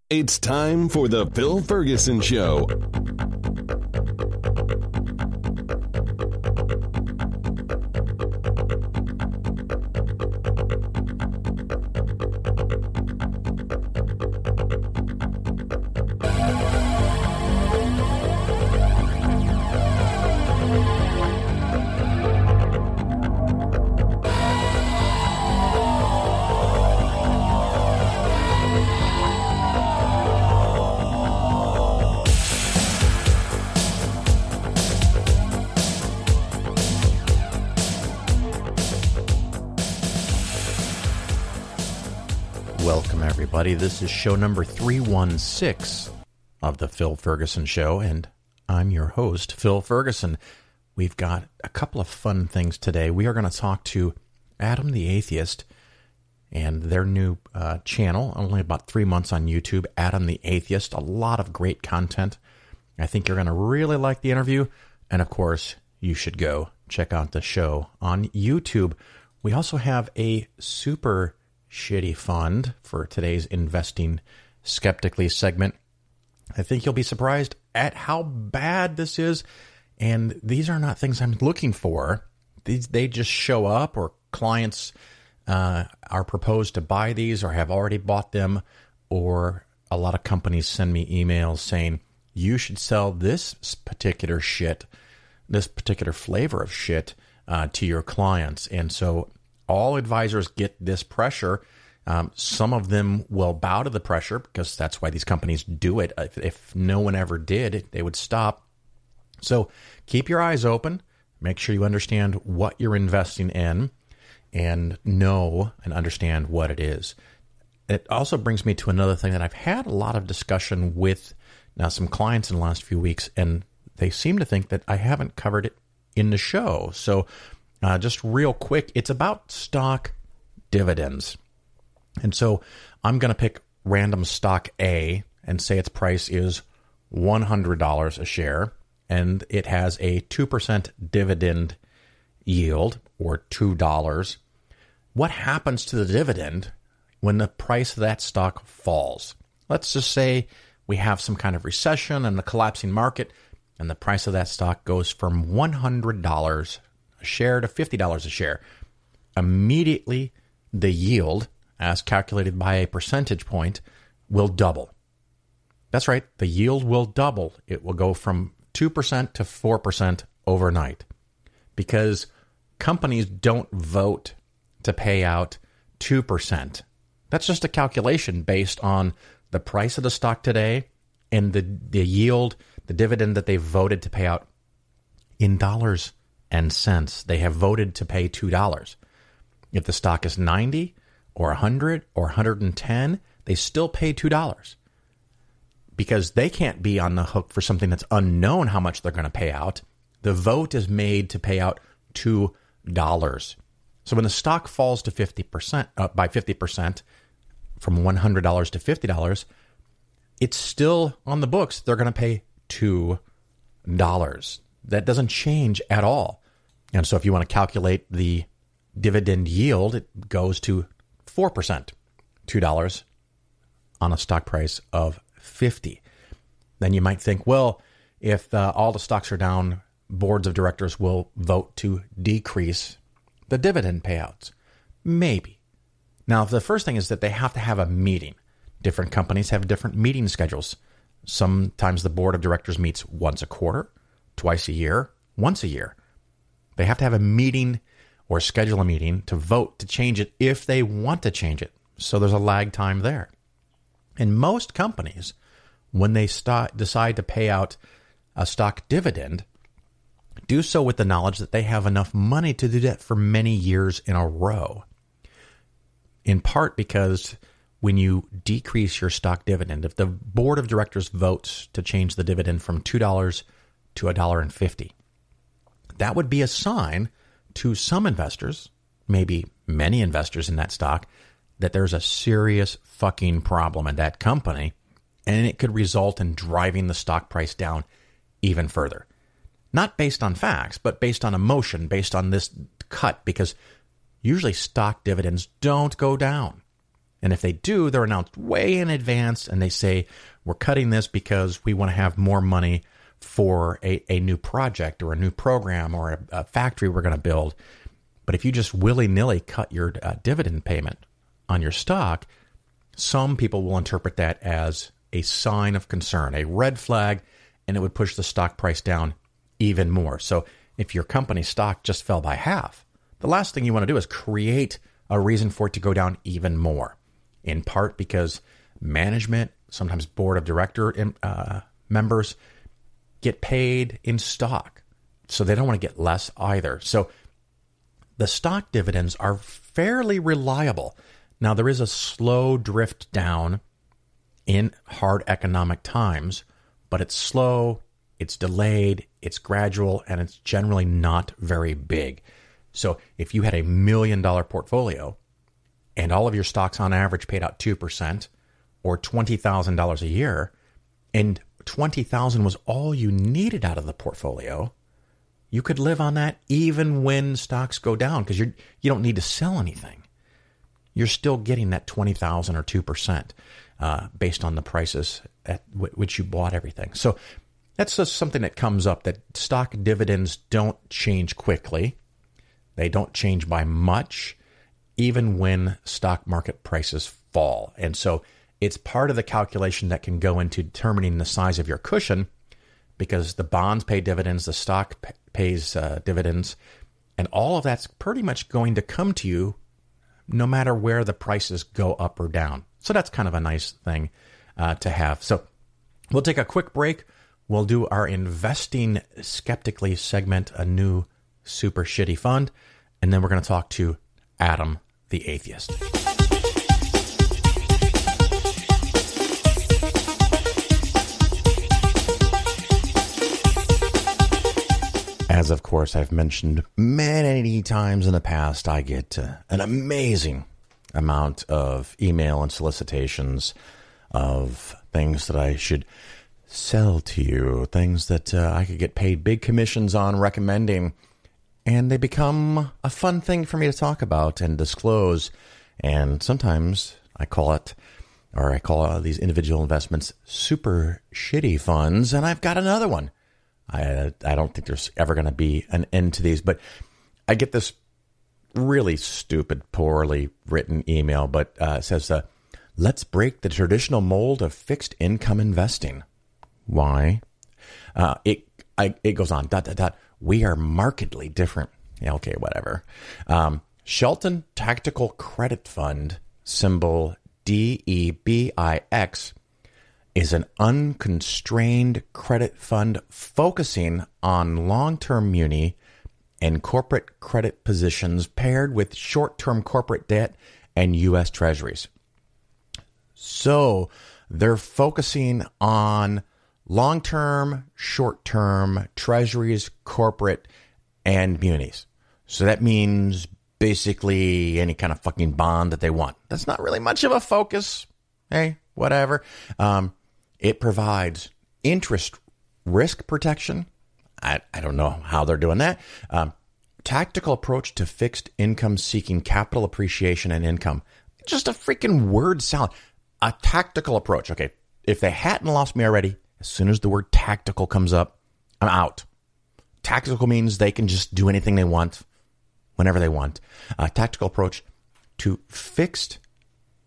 It's time for the Phil Ferguson Show. Welcome, everybody. This is show number 316 of the Phil Ferguson Show, and I'm your host, Phil Ferguson. We've got a couple of fun things today. We are going to talk to AtomTheAtheist and their new channel, only about 3 months on YouTube, AtomTheAtheist. A lot of great content. I think you're going to really like the interview, and of course, you should go check out the show on YouTube. We also have a super shitty fund for today's Investing Skeptically segment. I think you'll be surprised at how bad this is, and these are not things I'm looking for. They just show up, or clients are proposed to buy these or have already bought them, or a lot of companies send me emails saying, you should sell this particular shit, this particular flavor of shit to your clients. And so all advisors get this pressure. Some of them will bow to the pressure because that's why these companies do it. If no one ever did, they would stop. So keep your eyes open. Make sure you understand what you're investing in and know and understand what it is. It also brings me to another thing that I've had a lot of discussion with now some clients in the last few weeks, and they seem to think that I haven't covered it in the show. So just real quick, it's about stock dividends. And so I'm going to pick random stock A and say its price is $100 a share, and it has a 2% dividend yield, or $2. What happens to the dividend when the price of that stock falls? Let's just say we have some kind of recession and a collapsing market, and the price of that stock goes from $100 a share to $50 a share. Immediately, the yield, as calculated by a percentage point, will double. That's right, the yield will double. It will go from 2% to 4% overnight, because companies don't vote to pay out 2%. That's just a calculation based on the price of the stock today and the yield, the dividend that they voted to pay out in dollars and cents. They have voted to pay $2. If the stock is 90 or 100 or 110, they still pay $2 because they can't be on the hook for something that's unknown how much they're going to pay out. The vote is made to pay out $2. So when the stock falls to 50%, by 50%, from $100 to $50, it's still on the books. They're going to pay $2. That doesn't change at all. And so if you want to calculate the dividend yield, it goes to 4%, $2 on a stock price of 50. Then you might think, well, if all the stocks are down, boards of directors will vote to decrease the dividend payouts. Maybe. Now, the first thing is that they have to have a meeting. Different companies have different meeting schedules. Sometimes the board of directors meets once a quarter, twice a year, once a year. They have to have a meeting or schedule a meeting to vote to change it if they want to change it. So there's a lag time there. And most companies, when they decide to pay out a stock dividend, do so with the knowledge that they have enough money to do that for many years in a row. In part because when you decrease your stock dividend, if the board of directors votes to change the dividend from $2 to $1.50, that would be a sign to some investors, maybe many investors in that stock, that there's a serious fucking problem in that company, and it could result in driving the stock price down even further. Not based on facts, but based on emotion, based on this cut, because usually stock dividends don't go down. And if they do, they're announced way in advance, and they say, we're cutting this because we want to have more money for a new project or a new program or a factory we're going to build. But if you just willy-nilly cut your dividend payment on your stock, some people will interpret that as a sign of concern, a red flag, and it would push the stock price down even more. So if your company's stock just fell by half, the last thing you want to do is create a reason for it to go down even more, in part because management, sometimes board of director members, get paid in stock. So they don't want to get less either. So the stock dividends are fairly reliable. Now, there is a slow drift down in hard economic times, but it's slow, it's delayed, it's gradual, and it's generally not very big. So if you had $1 million portfolio and all of your stocks on average paid out 2% or $20,000 a year, and $20,000 was all you needed out of the portfolio, you could live on that even when stocks go down because you don't need to sell anything. You're still getting that $20,000 or 2% based on the prices at which you bought everything. So that's just something that comes up, that stock dividends don't change quickly. They don't change by much, even when stock market prices fall. And so it's part of the calculation that can go into determining the size of your cushion, because the bonds pay dividends, the stock pays dividends, and all of that's pretty much going to come to you no matter where the prices go up or down. So that's kind of a nice thing to have. So we'll take a quick break. We'll do our Investing Skeptically segment, a new super shitty fund, and then we're going to talk to Adam the Atheist. As, of course, I've mentioned many times in the past, I get an amazing amount of email and solicitations of things that I should sell to you, things that I could get paid big commissions on recommending, and they become a fun thing for me to talk about and disclose. And sometimes I call these individual investments super shitty funds, and I've got another one. I don't think there's ever going to be an end to these, but I get this really stupid, poorly written email, but it says, let's break the traditional mold of fixed income investing. Why? It goes on, ... We are markedly different. Yeah, okay, whatever. Shelton Tactical Credit Fund, symbol DEBIX, is an unconstrained credit fund focusing on long-term muni and corporate credit positions paired with short-term corporate debt and U.S. Treasuries. So they're focusing on long-term, short-term treasuries, corporate, and munis. So that means basically any kind of fucking bond that they want. That's not really much of a focus. Hey, whatever. It provides interest risk protection. I don't know how they're doing that. Tactical approach to fixed income seeking capital appreciation and income. Just a freaking word salad. A tactical approach. Okay, if they hadn't lost me already, as soon as the word tactical comes up, I'm out. Tactical means they can just do anything they want, whenever they want. A tactical approach to fixed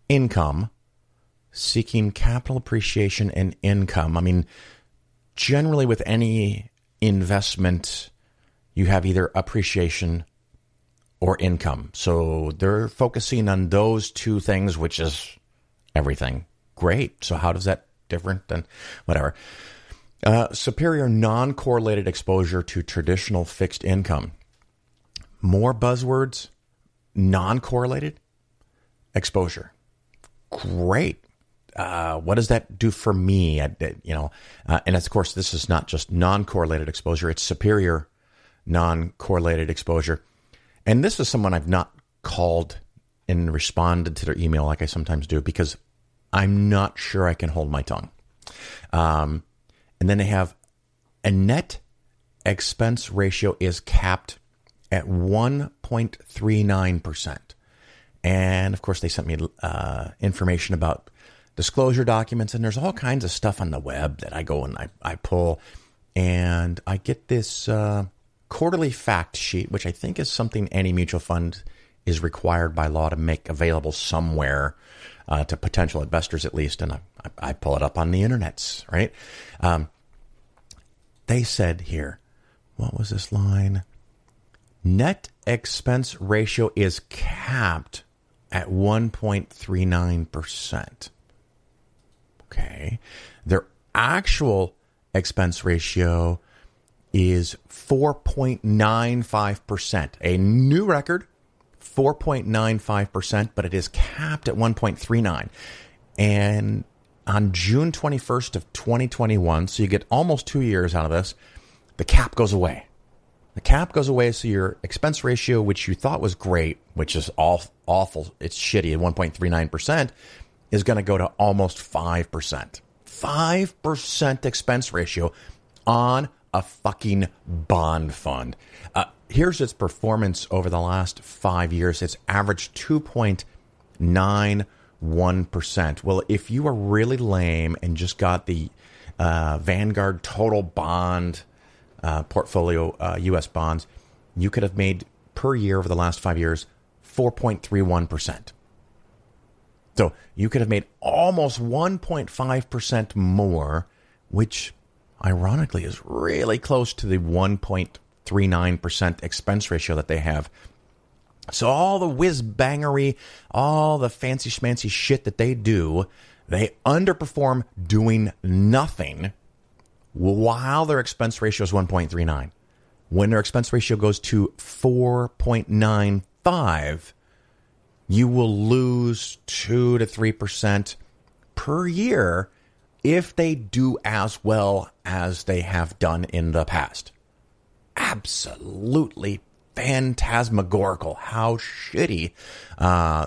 income seeking capital appreciation and income. I mean, generally with any investment, you have either appreciation or income. So they're focusing on those two things, which is everything. Great. So how does that different than whatever? Superior non-correlated exposure to traditional fixed income. More buzzwords, non-correlated exposure. Great. What does that do for me? And of course, this is not just non-correlated exposure. It's superior non-correlated exposure. And this is someone I've not called and responded to their email like I sometimes do because I'm not sure I can hold my tongue. And then they have a net expense ratio is capped at 1.39%. And, of course, they sent me information about disclosure documents, and there's all kinds of stuff on the web that I go and I pull. And I get this quarterly fact sheet, which I think is something any mutual fund is required by law to make available somewhere to potential investors at least. And I pull it up on the internets, right? They said here, what was this line? Net expense ratio is capped at 1.39%. Okay. Their actual expense ratio is 4.95%. A new record, 4.95%, but it is capped at 1.39. And on June 21st of 2021, so you get almost 2 years out of this, the cap goes away. The cap goes away, so your expense ratio, which you thought was great, which is awful, it's shitty at 1.39%, is going to go to almost 5%. 5% expense ratio on a fucking bond fund. Here's its performance over the last 5 years. It's averaged 2.91%. Well, if you were really lame and just got the Vanguard total bond portfolio, U.S. bonds, you could have made per year over the last 5 years 4.31%. So you could have made almost 1.5% more, which ironically is really close to the 1.39% expense ratio that they have. So all the whiz-bangery, all the fancy schmancy shit that they do, they underperform doing nothing while their expense ratio is 1.39. When their expense ratio goes to 4.95, you will lose 2 to 3% per year if they do as well as they have done in the past. Absolutely phantasmagorical how shitty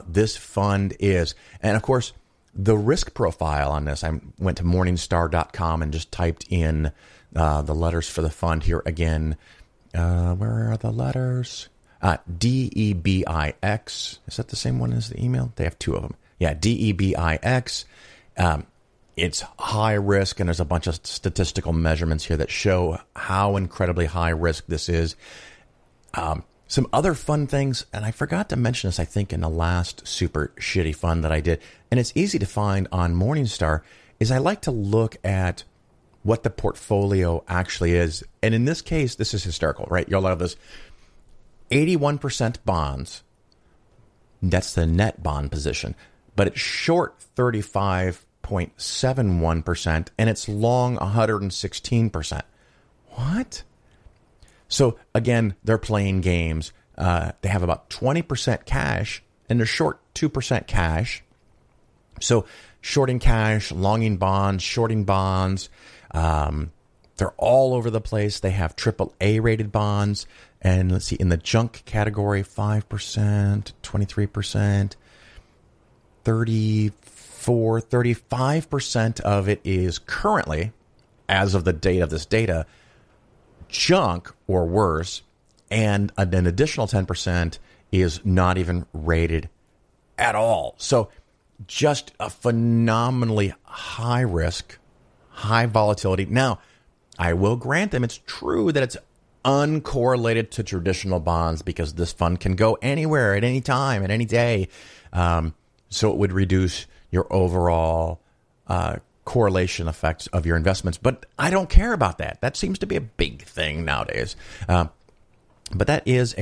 this fund is. And of course, the risk profile on this, I went to Morningstar.com and just typed in the letters for the fund here again. Where are the letters? DEBIX. Is that the same one as the email? They have two of them. Yeah, DEBIX. It's high risk, and there's a bunch of statistical measurements here that show how incredibly high risk this is. Some other fun things, and I forgot to mention this, I think, in the last super shitty fund that I did, and it's easy to find on Morningstar, is I like to look at what the portfolio actually is. And in this case, this is hysterical, right? You'll love this. 81% bonds. That's the net bond position. But it's short 35.71%, and it's long 116%. What? So, again, they're playing games. They have about 20% cash, and they're short 2% cash. So, shorting cash, longing bonds, shorting bonds. They're all over the place. They have AAA-rated bonds. And let's see, in the junk category, 5%, 23%, 35% of it is currently, as of the date of this data, junk or worse, and an additional 10% is not even rated at all. So just a phenomenally high risk, high volatility. Now, I will grant them it's true that it's uncorrelated to traditional bonds because this fund can go anywhere at any time, at any day. So it would reduce your overall correlation effects of your investments. But I don't care about that. That seems to be a big thing nowadays. But that is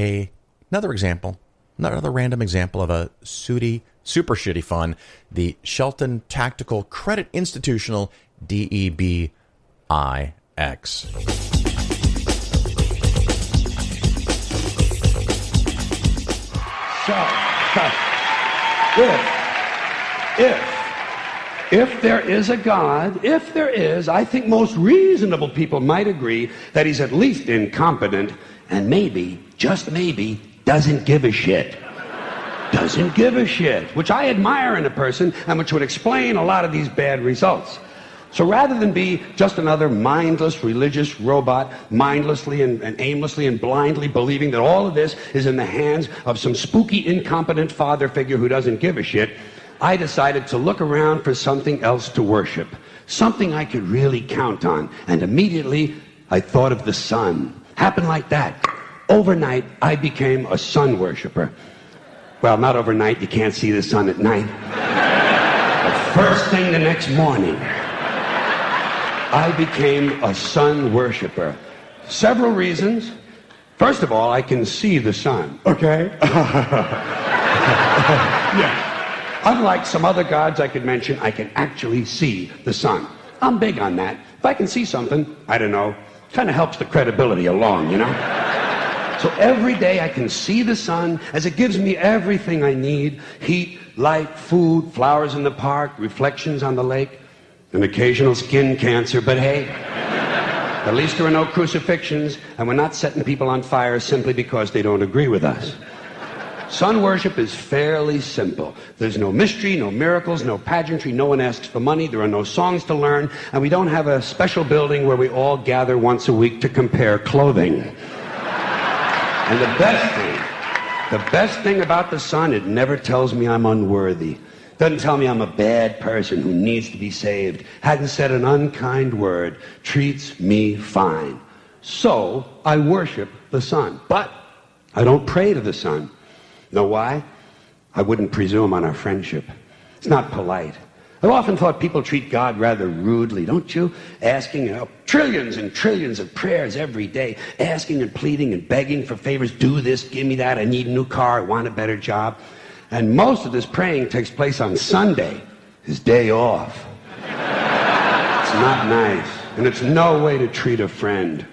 another example, another random example of a super shitty fund, the Shelton Tactical Credit Institutional, DEBIX. So, if there is a God, if there is, I think most reasonable people might agree that he's at least incompetent and maybe, just maybe, doesn't give a shit. Doesn't give a shit, which I admire in a person and which would explain a lot of these bad results. So rather than be just another mindless religious robot, mindlessly and aimlessly and blindly believing that all of this is in the hands of some spooky, incompetent father figure who doesn't give a shit, I decided to look around for something else to worship, something I could really count on. And immediately, I thought of the sun. Happened like that. Overnight, I became a sun worshiper. Well, not overnight. You can't see the sun at night. But first thing the next morning, I became a sun worshiper. Several reasons. First of all, I can see the sun, okay? Yeah. Unlike some other gods I could mention, I can actually see the sun. I'm big on that. If I can see something, I don't know, kind of helps the credibility along, you know? So every day I can see the sun as it gives me everything I need: heat, light, food, flowers in the park, reflections on the lake, an occasional skin cancer, but hey, at least there are no crucifixions, and we're not setting people on fire simply because they don't agree with us. Sun worship is fairly simple. There's no mystery, no miracles, no pageantry, no one asks for money, there are no songs to learn, and we don't have a special building where we all gather once a week to compare clothing. And the best thing about the sun, it never tells me I'm unworthy. Doesn't tell me I'm a bad person who needs to be saved. Hadn't said an unkind word. Treats me fine. So I worship the sun. But I don't pray to the sun. Know why? I wouldn't presume on our friendship. It's not polite. I've often thought people treat God rather rudely, don't you? Asking trillions and trillions of prayers every day, asking and pleading and begging for favors. Do this, give me that, I need a new car, I want a better job. And most of this praying takes place on Sunday, his day off. It's not nice, and it's no way to treat a friend.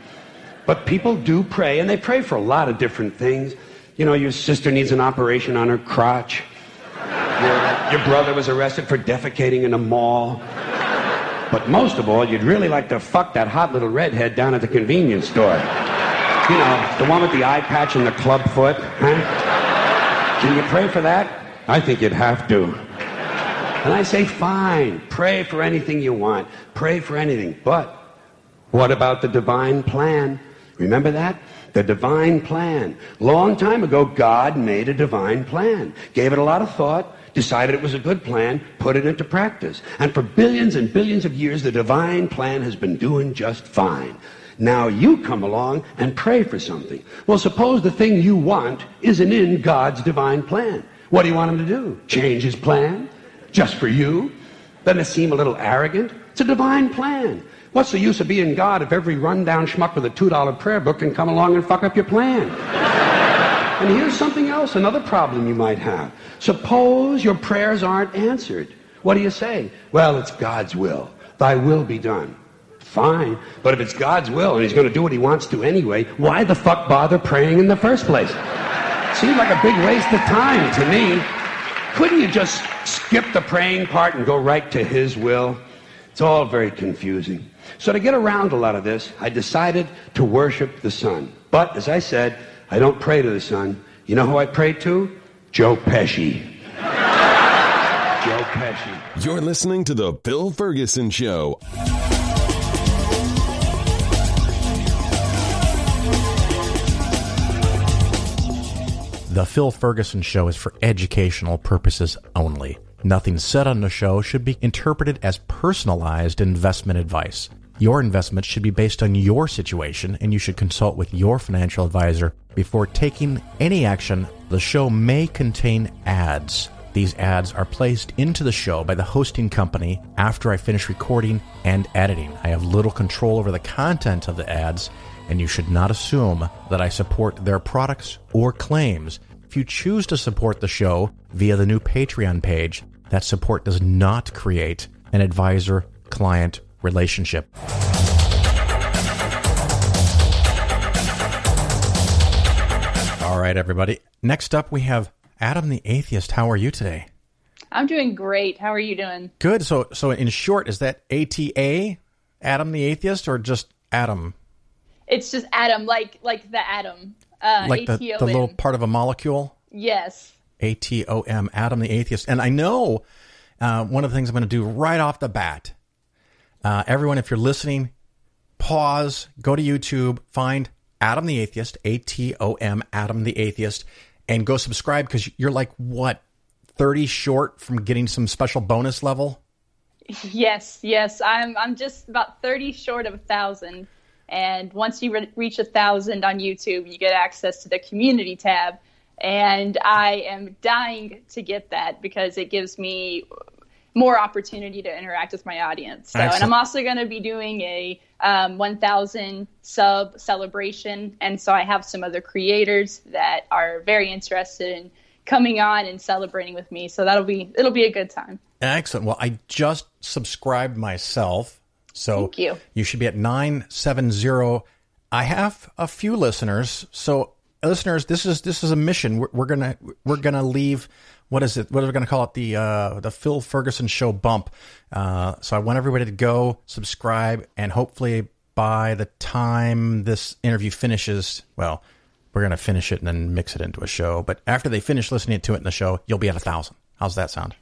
But people do pray, and they pray for a lot of different things. You know, your sister needs an operation on her crotch. Your brother was arrested for defecating in a mall. But most of all, you'd really like to fuck that hot little redhead down at the convenience store. You know, the one with the eye patch and the club foot, huh? Can you pray for that? I think you'd have to. And I say, fine, pray for anything you want. Pray for anything. But what about the divine plan? Remember that? The divine plan. Long time ago, God made a divine plan. Gave it a lot of thought, decided it was a good plan, put it into practice. And for billions and billions of years, the divine plan has been doing just fine. Now you come along and pray for something. Well, suppose the thing you want isn't in God's divine plan. What do you want him to do? Change his plan? Just for you? Doesn't it seem a little arrogant? It's a divine plan. What's the use of being God if every rundown schmuck with a $2 prayer book can come along and fuck up your plan? And here's something else, another problem you might have. Suppose your prayers aren't answered. What do you say? Well, it's God's will. Thy will be done. Fine, but if it's God's will and he's going to do what he wants to anyway, why the fuck bother praying in the first place? Seems like a big waste of time to me. Couldn't you just skip the praying part and go right to his will? It's all very confusing. So to get around a lot of this, I decided to worship the sun. But, as I said, I don't pray to the sun. You know who I pray to? Joe Pesci. Joe Pesci. You're listening to The Phil Ferguson Show. The Phil Ferguson Show is for educational purposes only. Nothing said on the show should be interpreted as personalized investment advice. Your investment should be based on your situation, and you should consult with your financial advisor before taking any action. The show may contain ads. These ads are placed into the show by the hosting company after I finish recording and editing. I have little control over the content of the ads, and you should not assume that I support their products or claims. If you choose to support the show via the new Patreon page, that support does not create an advisor-client relationship. All right, everybody. Next up, we have Adam the Atheist. How are you today? I'm doing great. How are you doing? Good. So in short, is that ATA, Adam the Atheist, or just Adam? It's just atom, like the atom. Like the little part of a molecule? Yes. ATOM, Adam the Atheist. And I know one of the things I'm going to do right off the bat, Everyone, if you're listening, pause, go to YouTube, find Atom the Atheist, ATOM, Atom the Atheist, and go subscribe because you're like, what, 30 short from getting some special bonus level? Yes. I'm just about 30 short of 1,000. And once you reach 1,000 on YouTube, you get access to the community tab. And I am dying to get that because it gives me more opportunity to interact with my audience. So, and I'm also going to be doing a 1,000 sub celebration. And so I have some other creators that are very interested in coming on and celebrating with me. So it'll be a good time. Excellent. Well, I just subscribed myself. So thank you. You should be at 970. I have a few listeners. So listeners, this is a mission. We're gonna leave. What is it? What are we gonna call it? The Phil Ferguson Show bump. So I want everybody to go subscribe, and hopefully by the time this interview finishes, well, we're gonna finish it and then mix it into a show. But after they finish listening to it in the show, you'll be at 1,000. How's that sound?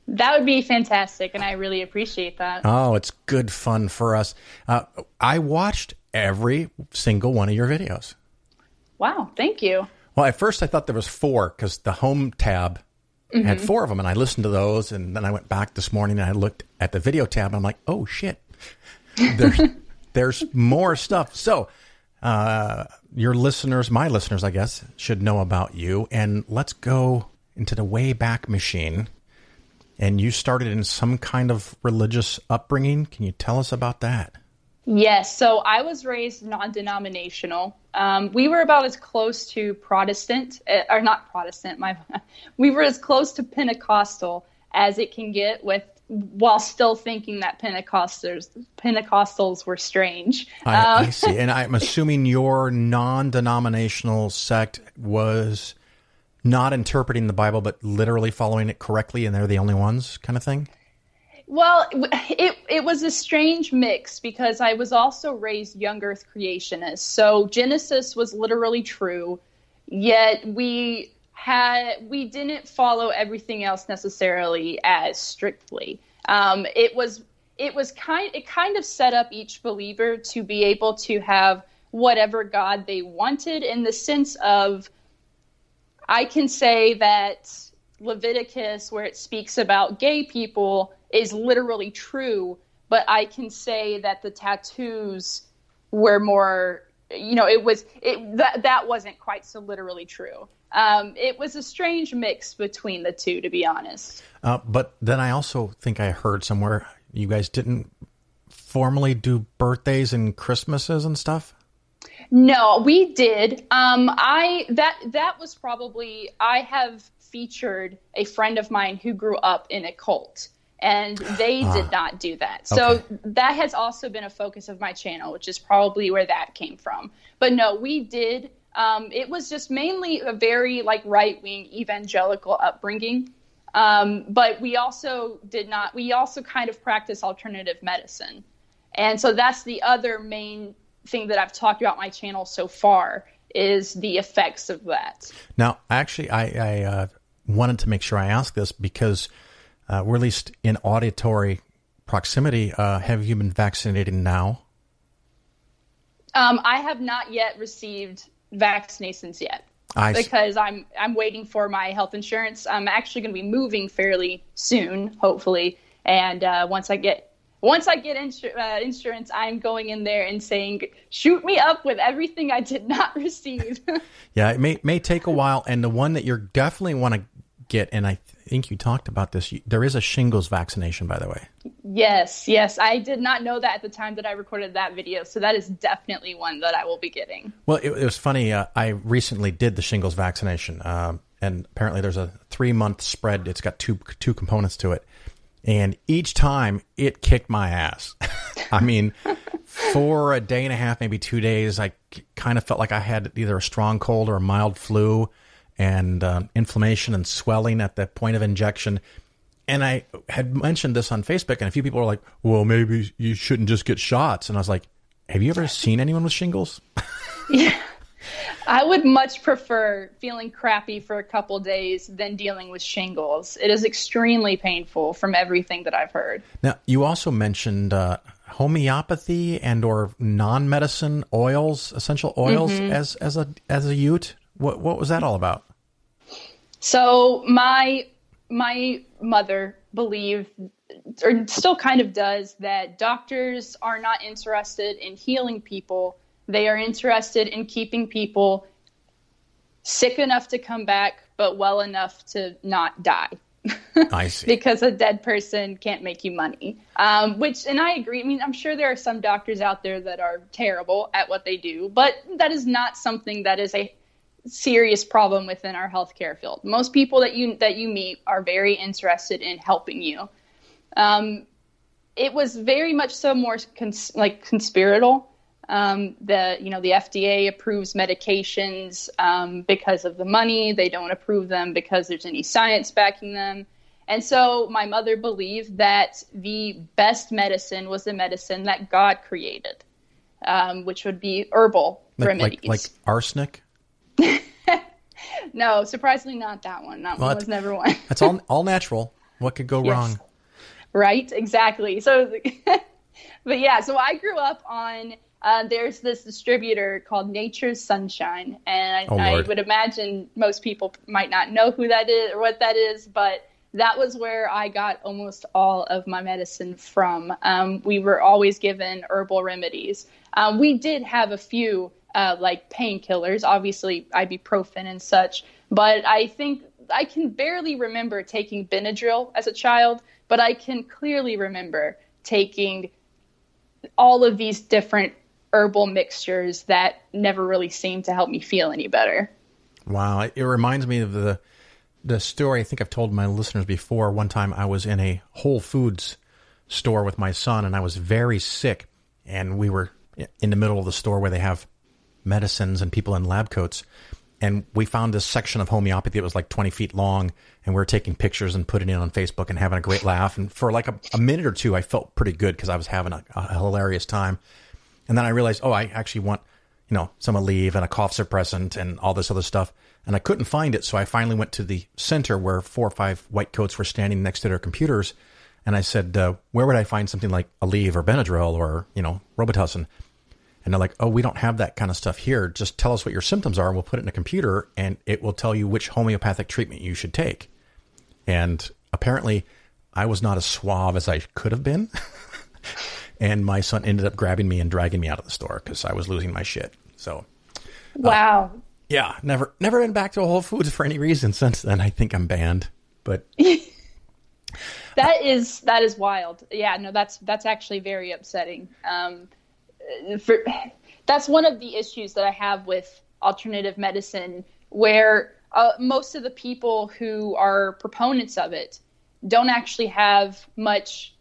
That would be fantastic, and I really appreciate that. Oh, it's good fun for us. I watched every single one of your videos. Wow, thank you. Well, at first I thought there was 4 because the home tab had 4 of them, and I listened to those, and then I went back this morning and I looked at the video tab, and I'm like, oh, shit. There's more stuff. So your listeners, my listeners, I guess, should know about you, and let's go into the Wayback Machine. And you started in some kind of religious upbringing. Can you tell us about that? Yes. So I was raised non-denominational. We were about as close to Protestant, or not Protestant. We were as close to Pentecostal as it can get while still thinking that Pentecostals were strange. I see. And I'm assuming your non-denominational sect was not interpreting the Bible, but literally following it correctly, and they're the only ones kind of thing? Well, it was a strange mix because I was also raised young earth creationist. So Genesis was literally true, yet we didn't follow everything else necessarily as strictly. It kind of set up each believer to be able to have whatever God they wanted, in the sense of, I can say that Leviticus, where it speaks about gay people, is literally true, but I can say that the tattoos were more, that wasn't quite so literally true. It was a strange mix between the two, to be honest. But then I also think I heard somewhere you guys didn't formally do birthdays and Christmases and stuff? No, we did. That was probably, I have featured a friend of mine who grew up in a cult, and they did not do that. So that has also been a focus of my channel, which is probably where that came from. But no, we did. It was just mainly a very right-wing evangelical upbringing. But we also kind of practice alternative medicine. And so that's the other main thing that I've talked about my channel so far, is the effects of that. Now, actually, I wanted to make sure I asked this because we're at least in auditory proximity. Have you been vaccinated now? I have not yet received vaccinations yet because I'm waiting for my health insurance. I'm actually going to be moving fairly soon, hopefully, and once I get insurance, I'm going in there and saying, shoot me up with everything I did not receive. Yeah, it may take a while. And the one that you're definitely want to get, and I think you talked about this, there is a shingles vaccination, by the way. Yes. I did not know that at the time that I recorded that video. So that is definitely one that I will be getting. Well, it was funny. I recently did the shingles vaccination. And apparently there's a 3-month spread. It's got two components to it. And each time it kicked my ass. I mean, for a day and a half, maybe 2 days, I kind of felt like I had either a strong cold or a mild flu, and inflammation and swelling at the point of injection. And I had mentioned this on Facebook, and a few people were like, well, maybe you shouldn't just get shots. And I was like, have you ever seen anyone with shingles? Yeah. I would much prefer feeling crappy for a couple days than dealing with shingles. It is extremely painful from everything that I've heard. Now, you also mentioned homeopathy and or non-medicine oils, essential oils as a youth. What was that all about? So my mother believed, or still kind of does, that doctors are not interested in healing people. They are interested in keeping people sick enough to come back, but well enough to not die. I see. Because a dead person can't make you money. And I agree. I mean, I'm sure there are some doctors out there that are terrible at what they do, but that is not something that is a serious problem within our healthcare field. Most people that you meet are very interested in helping you. It was very much so more conspiratorial. The FDA approves medications because of the money. They don't approve them because there's any science backing them. And so my mother believed that the best medicine was the medicine that God created, which would be herbal remedies. Like arsenic? No, surprisingly not that one. That one was never one. That's all natural. What could go wrong? Right, exactly. So, but yeah, so I grew up on, there's this distributor called Nature's Sunshine. And I would imagine most people might not know who that is or what that is, but that was where I got almost all of my medicine from. We were always given herbal remedies. We did have a few like painkillers, obviously ibuprofen and such, but I think I can barely remember taking Benadryl as a child, but I can clearly remember taking all of these different herbal mixtures that never really seemed to help me feel any better. Wow. It reminds me of the story I think I've told my listeners before. One time I was in a Whole Foods store with my son, and I was very sick, and we were in the middle of the store where they have medicines and people in lab coats. And we found this section of homeopathy that was like 20 feet long, and we were taking pictures and putting it on Facebook and having a great laugh. And for like a minute or two, I felt pretty good because I was having a hilarious time. And then I realized, I actually want, some Aleve and a cough suppressant and all this other stuff. And I couldn't find it. So I finally went to the center where 4 or 5 white coats were standing next to their computers. And I said, where would I find something like Aleve or Benadryl or, Robitussin? And they're like, we don't have that kind of stuff here. Just tell us what your symptoms are, and we'll put it in a computer, and it will tell you which homeopathic treatment you should take. And apparently, I was not as suave as I could have been. And my son ended up grabbing me and dragging me out of the store because I was losing my shit. So, wow. Yeah, never been back to a Whole Foods for any reason since then. I think I'm banned. But that is wild. Yeah, no, that's actually very upsetting. That's one of the issues that I have with alternative medicine, where most of the people who are proponents of it don't actually have much,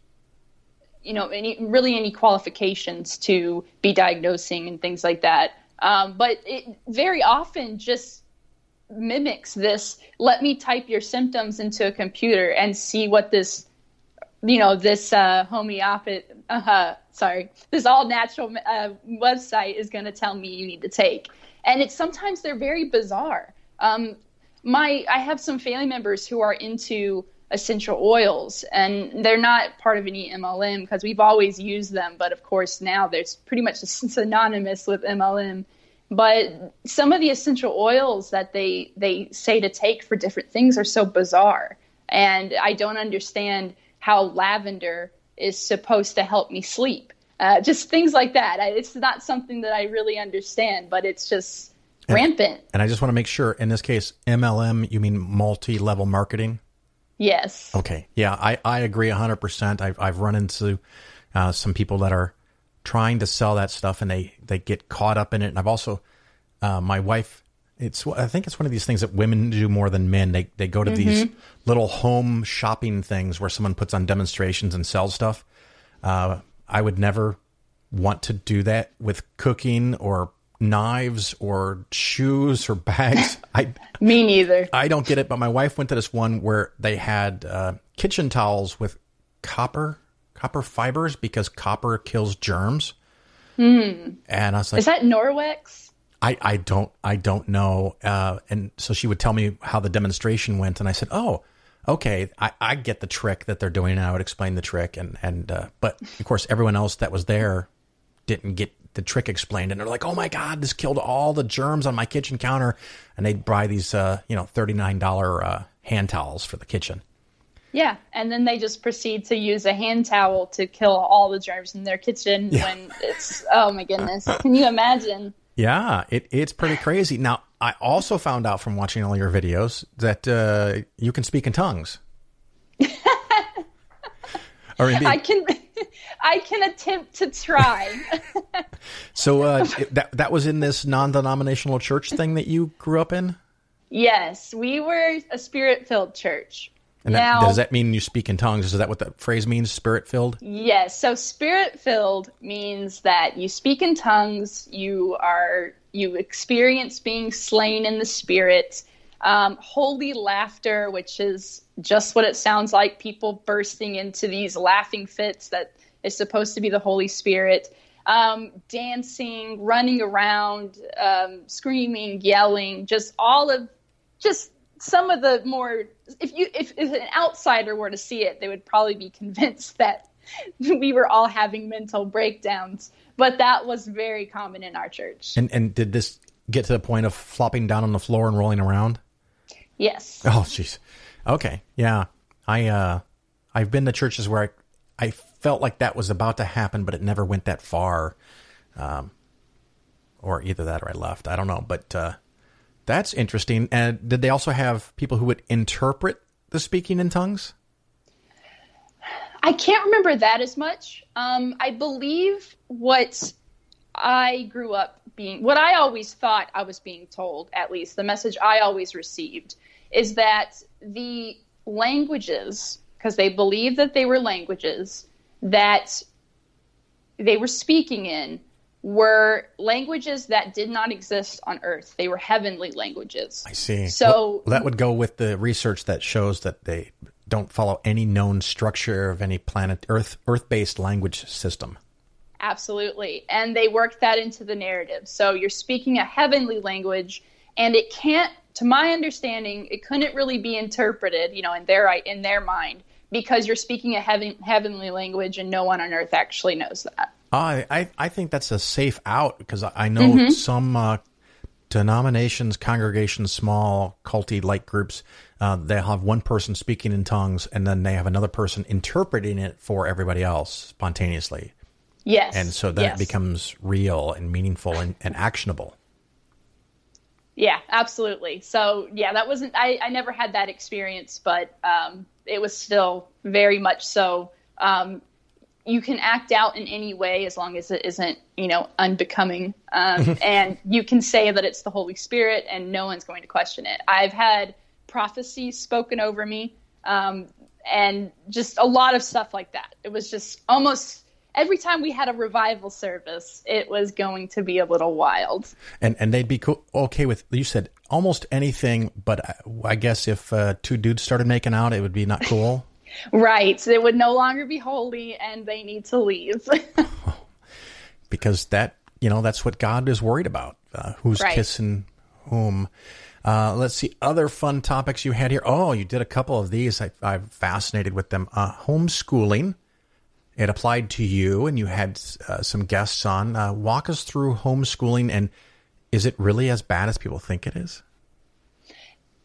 any qualifications to be diagnosing and things like that. But it very often just mimics this, let me type your symptoms into a computer and see what this this all natural website is going to tell me you need to take. And sometimes they're very bizarre. I have some family members who are into essential oils, and they're not part of any MLM because we've always used them. But of course now there's pretty much synonymous with MLM. But some of the essential oils that they say to take for different things are so bizarre. And I don't understand how lavender is supposed to help me sleep. Just things like that. It's not something that I really understand, but it's just rampant. And I just want to make sure, in this case, MLM, you mean multi-level marketing? Yes. Okay. Yeah, I agree 100%. I've run into some people that are trying to sell that stuff, and they get caught up in it. And I've also, my wife, I think it's one of these things that women do more than men. They go to these little home shopping things where someone puts on demonstrations and sells stuff. I would never want to do that with cooking or knives or shoes or bags. Me neither. I don't get it. But my wife went to this one where they had kitchen towels with copper fibers because copper kills germs. And I was like, is that Norwex? I don't know. And so she would tell me how the demonstration went. And I said, okay, I get the trick that they're doing, and I would explain the trick, but of course everyone else that was there didn't get the trick explained, and they're like, oh my God, this killed all the germs on my kitchen counter, and they'd buy these $39 hand towels for the kitchen. Yeah, and then they just proceed to use a hand towel to kill all the germs in their kitchen when it's, oh my goodness. Can you imagine? Yeah, it's pretty crazy. Now, I also found out from watching all your videos that you can speak in tongues. Or indeed. I can attempt to try. So that was in this non-denominational church thing that you grew up in? Yes, we were a spirit-filled church. And now, does that mean you speak in tongues? Is that what the phrase means, spirit-filled? Yes. So spirit-filled means that you speak in tongues, you experience being slain in the spirit, holy laughter, which is just what it sounds like, people bursting into these laughing fits that is supposed to be the Holy Spirit, dancing, running around, screaming, yelling, just some of the more, if an outsider were to see it, they would probably be convinced that we were all having mental breakdowns. But that was very common in our church. And did this get to the point of flopping down on the floor and rolling around? Yes. Oh, jeez. Okay. Yeah. I've been to churches where I felt like that was about to happen, but it never went that far. Or either that or I left. I don't know. But that's interesting. And did they also have people who would interpret the speaking in tongues? I can't remember that as much. I believe what I grew up being, what I always thought I was being told, at least the message I always received, is that the languages, because they believed that they were languages that they were speaking in, were languages that did not exist on Earth. They were heavenly languages. I see. So well, that would go with the research that shows that they don't follow any known structure of any planet Earth-based language system. Absolutely. And they worked that into the narrative. So you're speaking a heavenly language, and it can't, to my understanding, it couldn't really be interpreted, in their mind, because you're speaking a heavenly language and no one on Earth actually knows that. I think that's a safe out, because I know some denominations, congregations, small culty-like groups, they'll have one person speaking in tongues, and then they have another person interpreting it for everybody else spontaneously. Yes. And so then it becomes real and meaningful and actionable. Yeah, absolutely. So, that wasn't, I never had that experience, but it was still very much so. You can act out in any way as long as it isn't, unbecoming. And you can say that it's the Holy Spirit and no one's going to question it. I've had prophecies spoken over me and just a lot of stuff like that. It was just almost every time we had a revival service, it was going to be a little wild. And they'd be okay with, you said, almost anything, but I guess if two dudes started making out, it would be not cool. Right. It would no longer be holy and they need to leave. Because that's what God is worried about. Who's kissing whom. Let's see, other fun topics you had here. Oh, you did a couple of these. I'm fascinated with them. Homeschooling. It applied to you, and you had some guests on. Walk us through homeschooling, and is it really as bad as people think it is?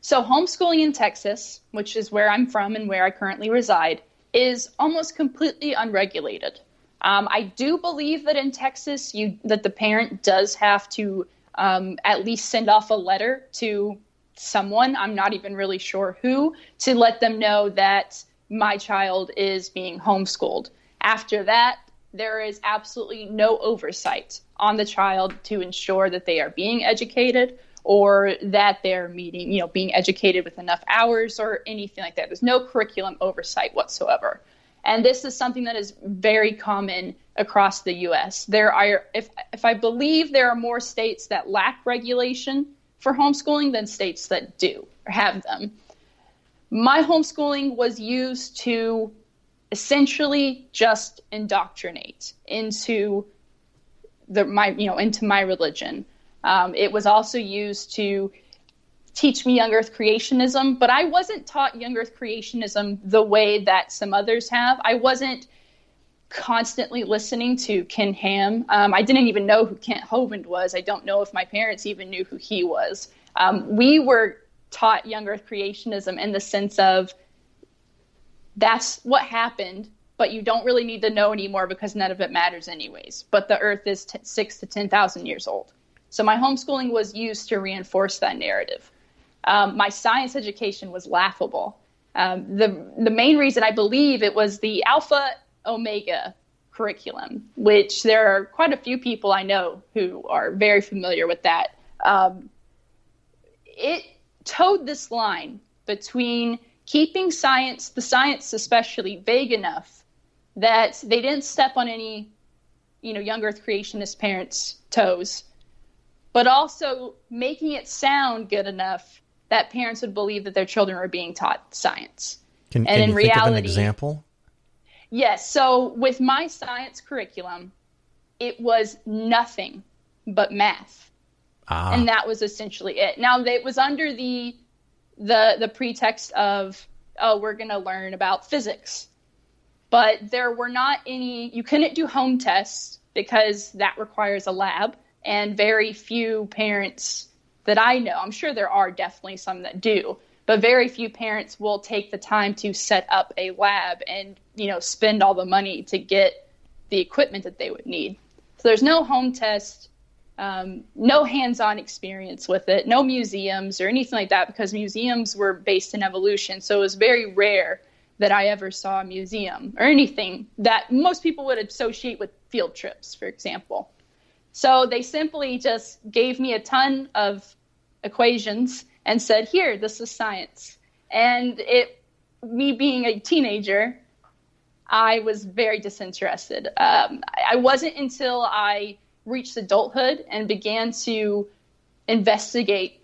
So homeschooling in Texas, which is where I'm from and where I currently reside, is almost completely unregulated. I do believe that in Texas, that the parent does have to at least send off a letter to someone, I'm not even really sure who, to let them know that my child is being homeschooled. After that, there is absolutely no oversight on the child to ensure that they are being educated or that they're being educated with enough hours or anything like that. There's no curriculum oversight whatsoever. And this is something that is very common across the U.S. There are, if I believe, there are more states that lack regulation for homeschooling than states that do or have them. My homeschooling was used to essentially just indoctrinate into my religion. It was also used to teach me young earth creationism, but I wasn't taught young earth creationism the way that some others have. I wasn't constantly listening to Ken Ham. I didn't even know who Kent Hovind was. I don't know if my parents even knew who he was. We were taught young earth creationism in the sense of that's what happened, but you don't really need to know anymore because none of it matters anyways. But the earth is 6,000 to 10,000 years old. So my homeschooling was used to reinforce that narrative. My science education was laughable. The main reason I believe it was the Alpha Omega curriculum, which there are quite a few people I know who are very familiar with that. It towed this line between keeping science, the science especially, vague enough that they didn't step on any, young earth creationist parents' toes, but also making it sound good enough that parents would believe that their children are being taught science. Can you think of an example? Yes. So with my science curriculum, it was nothing but math. And that was essentially it. Now, it was under the pretext of, we're going to learn about physics. But there were not any, you couldn't do home tests because that requires a lab. And very few parents that I know, I'm sure there are definitely some that do, but very few parents will take the time to set up a lab and, spend all the money to get the equipment that they would need. So there's no home test, no hands-on experience with it, no museums or anything like that, because museums were based in evolution. So it was very rare that I ever saw a museum or anything that most people would associate with field trips, for example. So they simply just gave me a ton of equations and said, here, this is science. And me being a teenager, I was very disinterested. I wasn't until I reached adulthood and began to investigate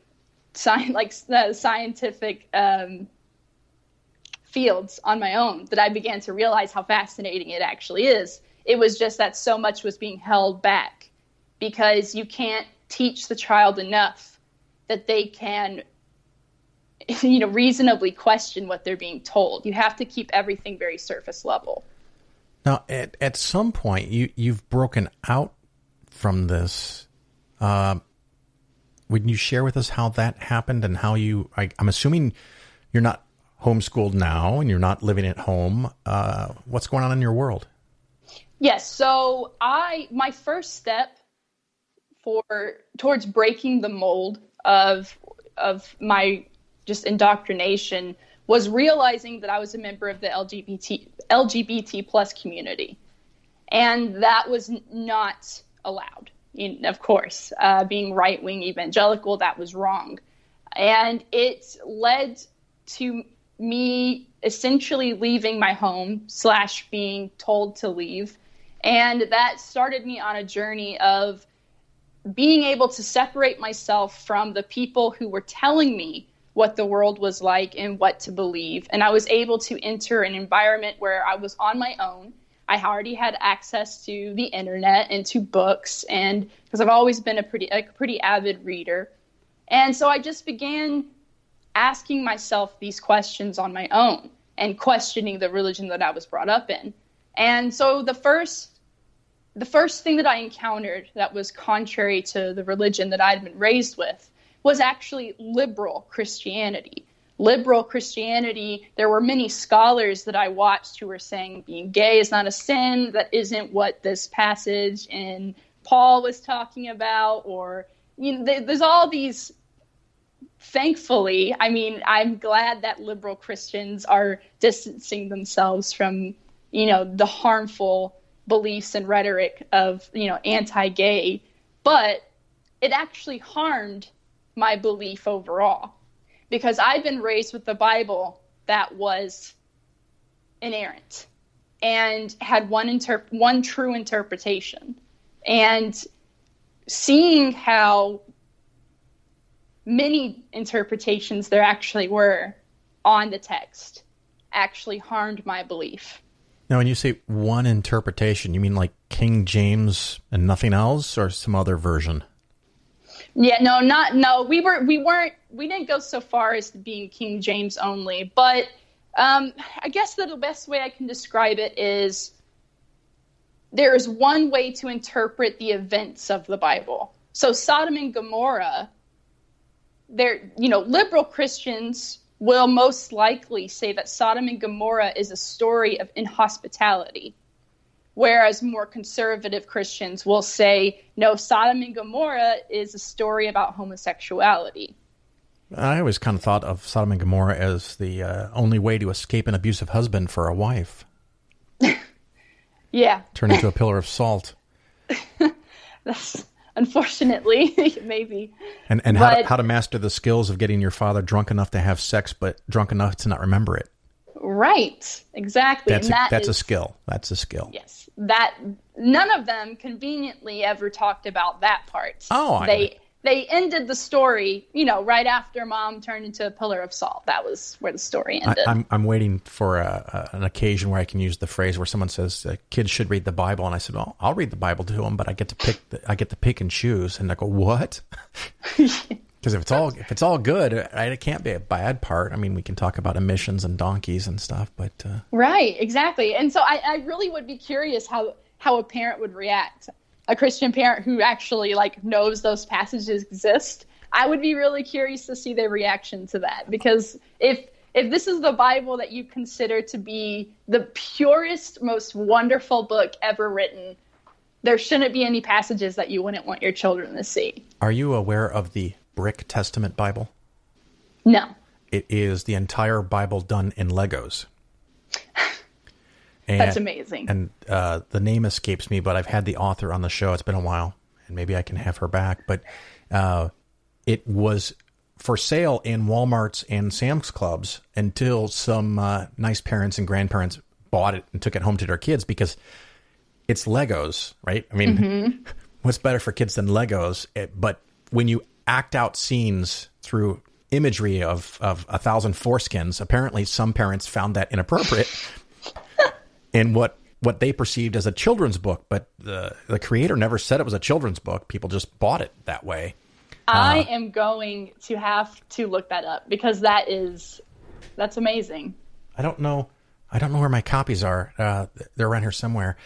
scientific fields on my own that I began to realize how fascinating it actually is. It was just that so much was being held back because you can't teach the child enough that they can reasonably question what they're being told. You have to keep everything very surface level. Now, at some point, you've broken out from this. Would you share with us how that happened and how I'm assuming you're not homeschooled now and you're not living at home. What's going on in your world? Yes. So my first step towards breaking the mold of my just indoctrination was realizing that I was a member of the LGBT plus community. And that was not allowed. Of course, being right-wing evangelical, that was wrong. And it led to me essentially leaving my home / being told to leave. And that started me on a journey of being able to separate myself from the people who were telling me what the world was like and what to believe. And I was able to enter an environment where I was on my own. I already had access to the internet and to books, and because I've always been a pretty avid reader. And so I just began asking myself these questions on my own and questioning the religion that I was brought up in. And so the first thing that I encountered that was contrary to the religion that I'd been raised with was actually liberal Christianity. Liberal Christianity, there were many scholars that I watched who were saying being gay is not a sin, that isn't what this passage in Paul was talking about, or there's all these. Thankfully, I'm glad that liberal Christians are distancing themselves from, the harmful beliefs and rhetoric of, anti-gay, but it actually harmed my belief overall because I'd been raised with the Bible that was inerrant and had one true interpretation, and seeing how many interpretations there actually were on the text actually harmed my belief. Now, when you say one interpretation, you mean like King James and nothing else, or some other version? Yeah, no, we weren't we didn't go so far as to being King James only, but I guess that the best way I can describe it is there is one way to interpret the events of the Bible. So Sodom and Gomorrah, liberal Christians will most likely say that Sodom and Gomorrah is a story of inhospitality, whereas more conservative Christians will say, no, Sodom and Gomorrah is a story about homosexuality. I always kind of thought of Sodom and Gomorrah as the only way to escape an abusive husband for a wife. Yeah. Turn into a pillar of salt. That's unfortunately, maybe. And how to master the skills of getting your father drunk enough to have sex, but drunk enough to not remember it. Right, exactly. That's a skill. That's a skill. Yes, that none of them conveniently ever talked about that part. Oh, they ended the story, right after Mom turned into a pillar of salt. That was where the story ended. I'm waiting for an occasion where I can use the phrase where someone says kids should read the Bible, and I said, "Well, I'll read the Bible to them, but I get to pick and choose." And I go, "What?" Because if it's all good, it can't be a bad part. I mean, we can talk about emissions and donkeys and stuff, but right, exactly. And so I really would be curious how a parent would react. A Christian parent who actually knows those passages exist. I would be really curious to see their reaction to that, because if this is the Bible that you consider to be the purest, most wonderful book ever written, there shouldn't be any passages that you wouldn't want your children to see. Are you aware of the Brick Testament Bible? No. It is the entire Bible done in Legos. That's amazing. And the name escapes me, but I've had the author on the show. It's been a while, and maybe I can have her back. But it was for sale in Walmarts and Sam's Clubs until some nice parents and grandparents bought it and took it home to their kids, because it's Legos, right? I mean, what's better for kids than Legos? But when you act out scenes through imagery of 1,000 foreskins, apparently some parents found that inappropriate. In what they perceived as a children's book, but the creator never said it was a children's book. People just bought it that way. I am going to have to look that up, because that's amazing. I don't know where my copies are. They're around here somewhere.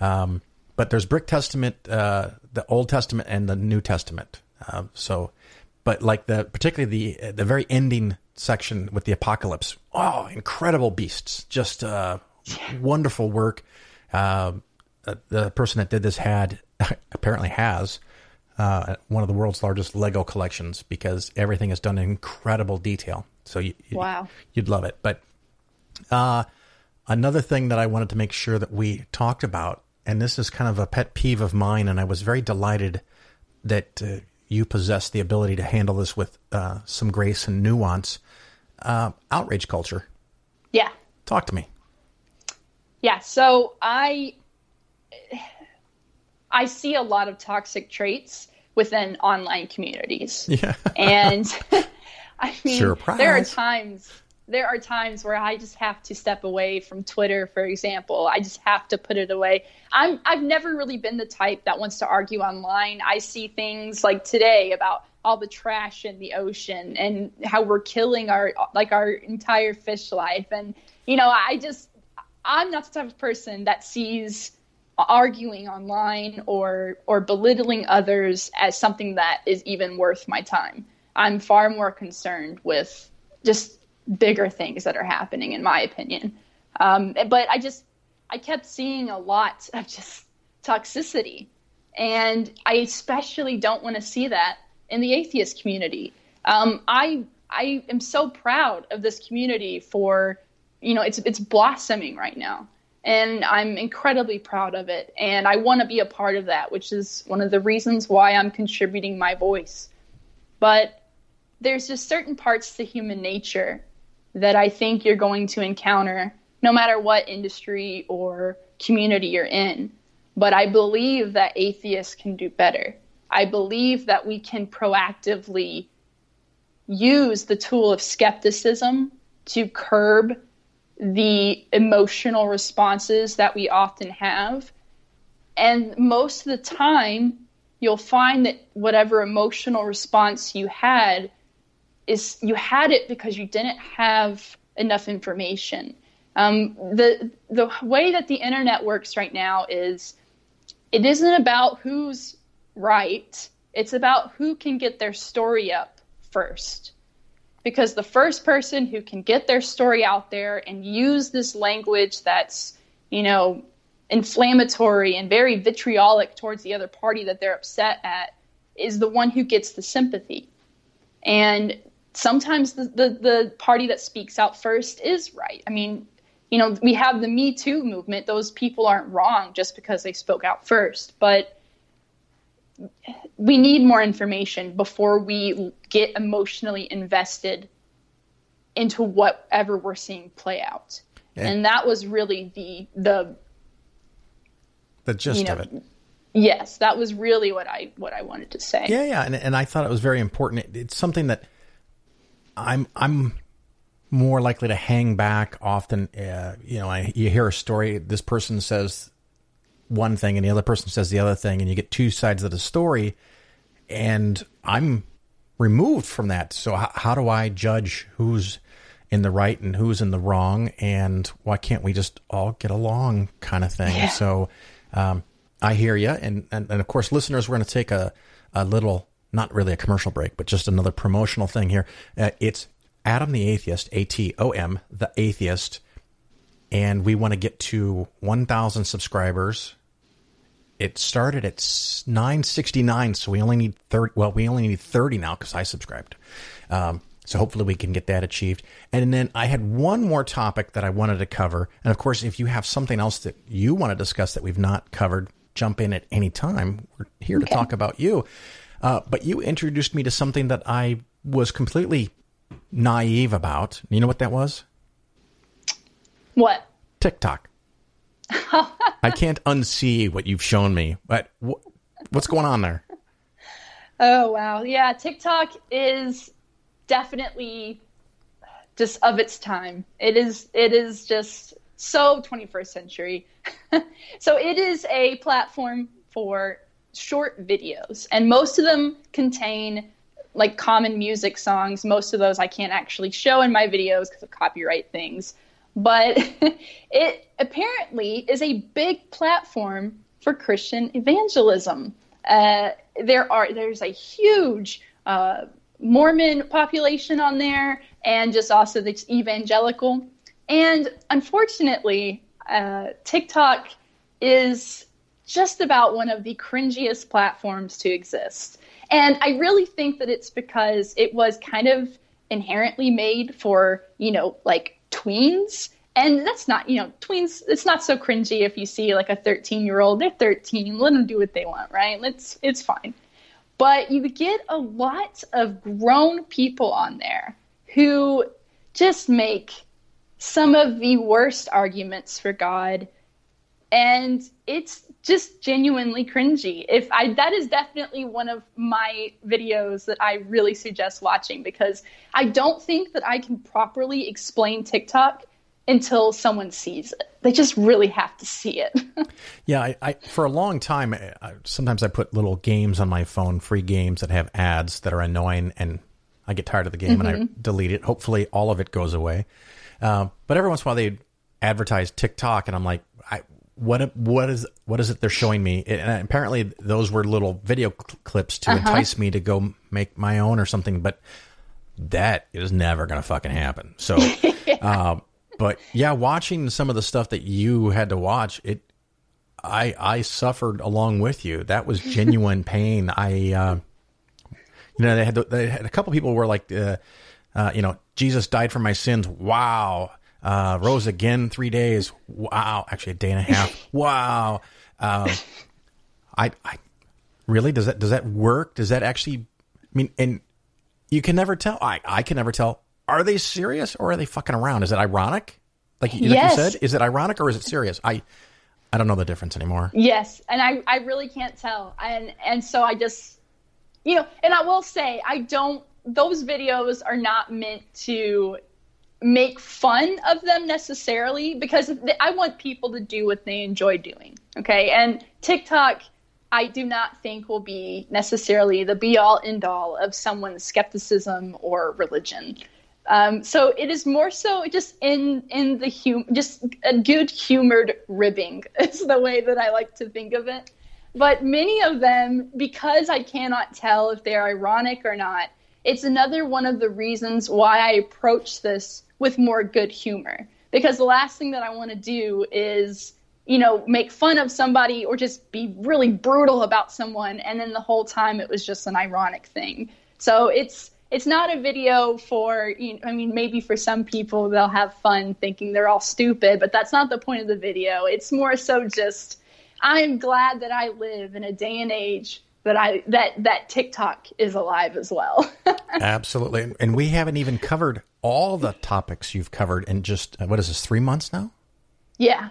But there's Brick Testament, the Old Testament, and the New Testament. But particularly the very ending section with the apocalypse. Oh, incredible beasts! Just wonderful work. The person that did this apparently has one of the world's largest Lego collections, because everything is done in incredible detail. So wow, you'd love it. But another thing that I wanted to make sure that we talked about, and this is kind of a pet peeve of mine, and I was very delighted that you possess the ability to handle this with some grace and nuance. Outrage culture. Yeah. Talk to me. Yeah, so I see a lot of toxic traits within online communities. Yeah. And I mean, surprise. There are times where I just have to step away from Twitter, for example. I just have to put it away. I've never really been the type that wants to argue online. I see things like today about all the trash in the ocean and how we're killing our entire fish life. And, I'm not the type of person that sees arguing online or belittling others as something that is even worth my time. I'm far more concerned with just bigger things that are happening, in my opinion. But I kept seeing a lot of just toxicity, and I especially don't want to see that in the atheist community. I am so proud of this community for, it's blossoming right now, and I'm incredibly proud of it. And I want to be a part of that, which is one of the reasons why I'm contributing my voice. But there's just certain parts to human nature that I think you're going to encounter no matter what industry or community you're in. But I believe that atheists can do better. I believe that we can proactively use the tool of skepticism to curb the emotional responses that we often have. And most of the time, you'll find that whatever emotional response you had is you had it because you didn't have enough information. The way that the internet works right now is it isn't about who's right. It's about who can get their story up first. Because the first person who can get their story out there and use this language that's, inflammatory and very vitriolic towards the other party that they're upset at is the one who gets the sympathy. And sometimes the party that speaks out first is right. I mean, we have the Me Too movement. Those people aren't wrong just because they spoke out first. But we need more information before we get emotionally invested into whatever we're seeing play out. Yeah. And that was really the gist of it. Yes, that was really what I wanted to say. Yeah, and I thought it was very important. It's something that I'm more likely to hang back often. You hear a story, this person says one thing and the other person says the other thing, and you get two sides of the story, and I'm removed from that. So how do I judge who's in the right and who's in the wrong, and why can't we just all get along, kind of thing? Yeah. So I hear you, and of course, listeners, we're going to take a little, not really a commercial break, but just another promotional thing here. It's Atom the Atheist, ATOM, the Atheist, and we want to get to 1,000 subscribers. It started at 969, so we only need 30. Well, we only need 30 now because I subscribed. So hopefully we can get that achieved. And then I had one more topic that I wanted to cover. And of course, if you have something else that you want to discuss that we've not covered, jump in at any time. We're here to talk about you. But you introduced me to something that I was completely naive about. You know what that was? What? TikTok. I can't unsee what you've shown me. But what's going on there? Oh, wow. Yeah, TikTok is definitely just of its time. It is just so 21st century. So it is a platform for short videos, and most of them contain like common music songs. Most of those I can't actually show in my videos because of copyright things. But it apparently is a big platform for Christian evangelism. There's a huge Mormon population on there, and just also the evangelical. And unfortunately, TikTok is just about one of the cringiest platforms to exist. And I really think that it's because it was kind of inherently made for, like tweens. And that's not, tweens, it's not so cringy if you see like a 13-year-old, they're 13, let them do what they want, right? It's fine. But you get a lot of grown people on there who just make some of the worst arguments for God. And it's just genuinely cringy. That is definitely one of my videos that I really suggest watching, because I don't think that I can properly explain TikTok until someone sees it. They just really have to see it. Yeah, I for a long time, sometimes I put little games on my phone, free games that have ads that are annoying, and I get tired of the game and I delete it. Hopefully all of it goes away. But every once in a while they advertise TikTok, and I'm like, what is it they're showing me? And apparently those were little video clips to entice me to go make my own or something. But that is never going to fucking happen. So, but yeah, watching some of the stuff that you had to watch, I suffered along with you. That was genuine pain. They had a couple people were like, Jesus died for my sins. Wow. Rose again 3 days. Wow. Actually, a day and a half. Wow. I really, does that work? Does that actually, and you can never tell. I can never tell. Are they serious or are they fucking around? Is it ironic? Like you said, is it ironic or is it serious? I don't know the difference anymore. Yes. And I really can't tell. And so I just, and I will say, those videos are not meant to make fun of them necessarily, because I want people to do what they enjoy doing. Okay. And TikTok I do not think will be necessarily the be-all, end-all of someone's skepticism or religion. So it is more so just in the just a good humored ribbing is the way that I like to think of it. But many of them, because I cannot tell if they're ironic or not, it's another one of the reasons why I approach this with more good humor. Because the last thing that I want to do is, make fun of somebody or just be really brutal about someone. And then the whole time it was just an ironic thing. So it's not a video for, maybe for some people they'll have fun thinking they're all stupid, but that's not the point of the video. It's more so just, I'm glad that I live in a day and age that TikTok is alive as well. Absolutely. And we haven't even covered all the topics you've covered in just, 3 months now? Yeah.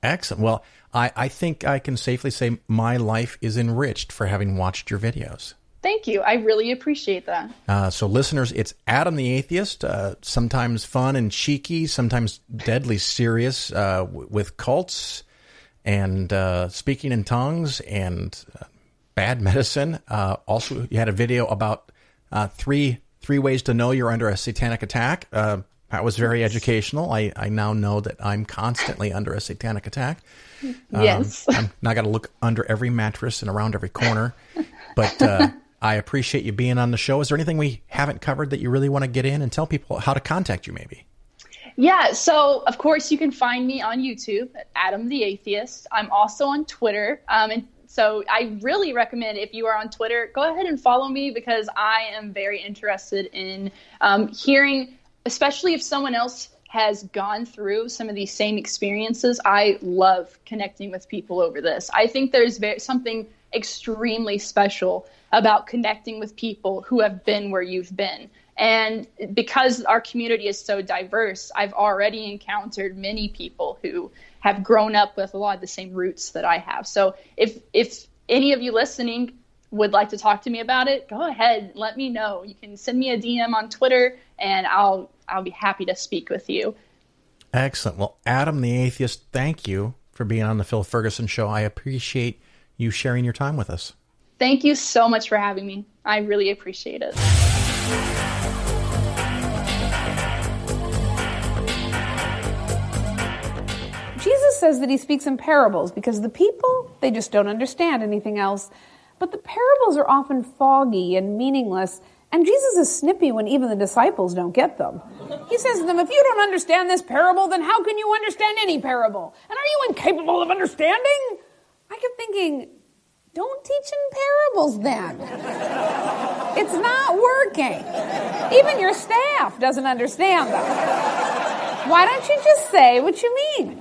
Excellent. Well, I think I can safely say my life is enriched for having watched your videos. Thank you. I really appreciate that. So listeners, it's Adam the Atheist, sometimes fun and cheeky, sometimes deadly serious, with cults and speaking in tongues and bad medicine. Also, you had a video about three ways to know you're under a satanic attack. That was very educational. I now know that I'm constantly under a satanic attack. Yes. I'm not going to look under every mattress and around every corner, but I appreciate you being on the show. Is there anything we haven't covered that you really want to get in and tell people how to contact you maybe? Yeah, so of course you can find me on YouTube at Adam the Atheist. I'm also on Twitter. And so I really recommend, if you are on Twitter, go ahead and follow me, because I am very interested in hearing, especially if someone else has gone through some of these same experiences. I love connecting with people over this. I think there's something extremely special about connecting with people who have been where you've been. And because our community is so diverse, I've already encountered many people who have grown up with a lot of the same roots that I have. So if any of you listening would like to talk to me about it, go ahead, let me know. You can send me a DM on Twitter and I'll be happy to speak with you. Excellent. Well, Adam the Atheist, thank you for being on the Phil Ferguson Show. I appreciate you sharing your time with us. Thank you so much for having me. I really appreciate it. Jesus says that he speaks in parables because the people, they just don't understand anything else. But the parables are often foggy and meaningless, and Jesus is snippy when even the disciples don't get them. He says to them, if you don't understand this parable, then how can you understand any parable? And are you incapable of understanding? I kept thinking, don't teach in parables then. It's not working. Even your staff doesn't understand them. Why don't you just say what you mean?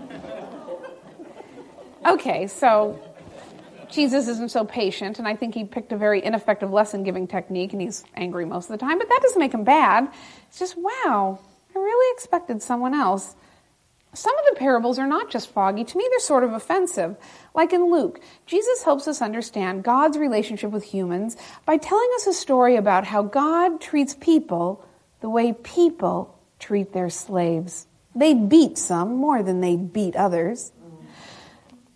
Okay, so Jesus isn't so patient, and I think he picked a very ineffective lesson-giving technique, and he's angry most of the time, but that doesn't make him bad. It's just, wow, I really expected someone else. Some of the parables are not just foggy. To me, they're sort of offensive. Like in Luke, Jesus helps us understand God's relationship with humans by telling us a story about how God treats people the way people treat their slaves. They beat some more than they beat others.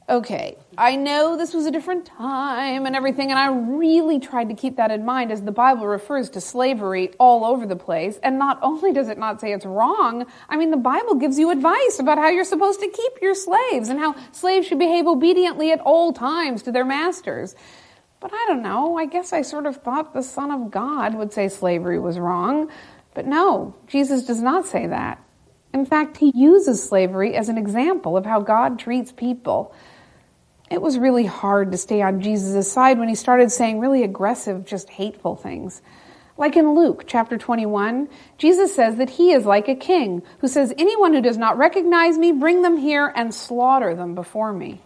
Okay, I know this was a different time and everything, and I really tried to keep that in mind as the Bible refers to slavery all over the place. And not only does it not say it's wrong, I mean, the Bible gives you advice about how you're supposed to keep your slaves and how slaves should behave obediently at all times to their masters. But I don't know, I guess I sort of thought the Son of God would say slavery was wrong. But no, Jesus does not say that. In fact, he uses slavery as an example of how God treats people. It was really hard to stay on Jesus' side when he started saying really aggressive, just hateful things. Like in Luke chapter 21, Jesus says that he is like a king who says, anyone who does not recognize me, bring them here and slaughter them before me.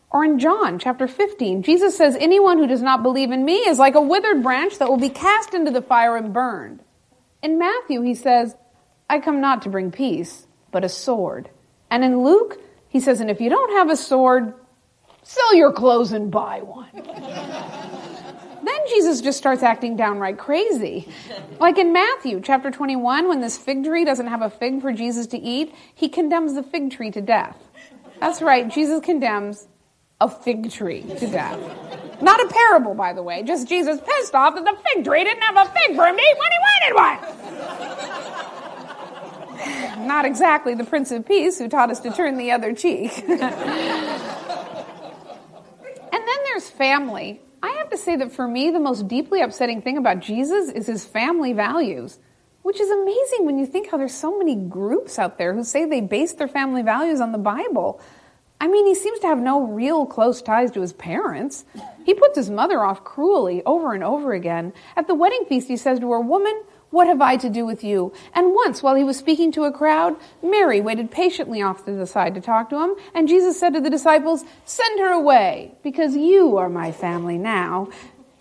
Or in John chapter 15, Jesus says, anyone who does not believe in me is like a withered branch that will be cast into the fire and burned. In Matthew, he says, I come not to bring peace, but a sword. And in Luke, he says, and if you don't have a sword, sell your clothes and buy one. Then Jesus just starts acting downright crazy. Like in Matthew chapter 21, when this fig tree doesn't have a fig for Jesus to eat, he condemns the fig tree to death. That's right, Jesus condemns a fig tree to death. Not a parable, by the way. Just Jesus pissed off that the fig tree didn't have a fig for him to eat when he wanted one. Not exactly the Prince of Peace who taught us to turn the other cheek. And then there's family. I have to say that for me, the most deeply upsetting thing about Jesus is his family values, which is amazing when you think how there's so many groups out there who say they base their family values on the Bible. I mean, he seems to have no real close ties to his parents. He puts his mother off cruelly over and over again. At the wedding feast, he says to her, "Woman, what have I to do with you?" And once, while he was speaking to a crowd, Mary waited patiently off to the side to talk to him, and Jesus said to the disciples, "Send her away, because you are my family now."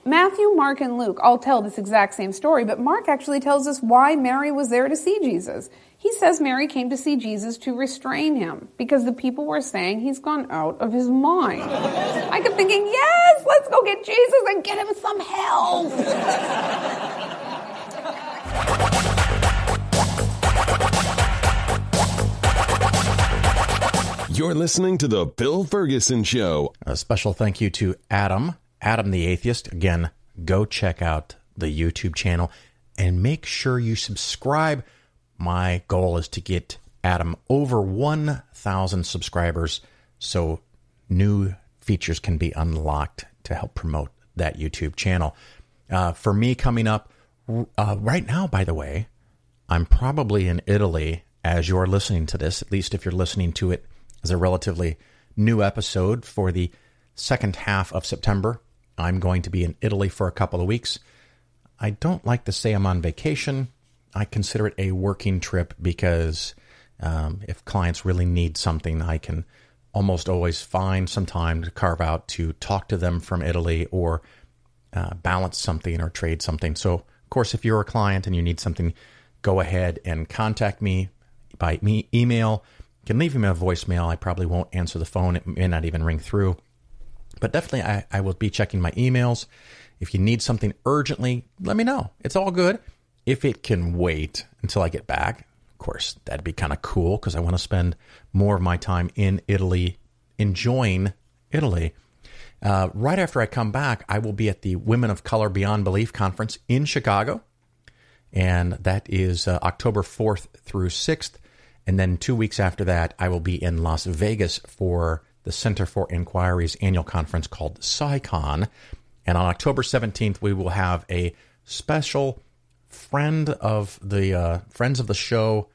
Matthew, Mark, and Luke all tell this exact same story, but Mark actually tells us why Mary was there to see Jesus. He says Mary came to see Jesus to restrain him, because the people were saying he's gone out of his mind. I kept thinking, yes, let's go get Jesus and get him some help. You're listening to The Phil Ferguson Show. A special thank you to Adam the Atheist. Again, go check out the YouTube channel and make sure you subscribe. My goal is to get Adam over 1,000 subscribers so new features can be unlocked to help promote that YouTube channel. For me coming up right now, by the way, I'm probably in Italy as you're listening to this, at least if you're listening to it as a relatively new episode for the second half of September. I'm going to be in Italy for a couple of weeks. I don't like to say I'm on vacation. I consider it a working trip because if clients really need something, I can almost always find some time to carve out to talk to them from Italy or balance something or trade something. So, of course, if you're a client and you need something, go ahead and contact me by email. You can leave me a voicemail. I probably won't answer the phone. It may not even ring through. But definitely, I will be checking my emails. If you need something urgently, let me know. It's all good. If it can wait until I get back, of course, that'd be kind of cool because I want to spend more of my time in Italy, enjoying Italy. Right after I come back, I will be at the Women of Color Beyond Belief Conference in Chicago. And that is October 4th through 6th. And then 2 weeks after that, I will be in Las Vegas for the Center for Inquiry's annual conference called SciCon. And on October 17th, we will have a special friends of the show,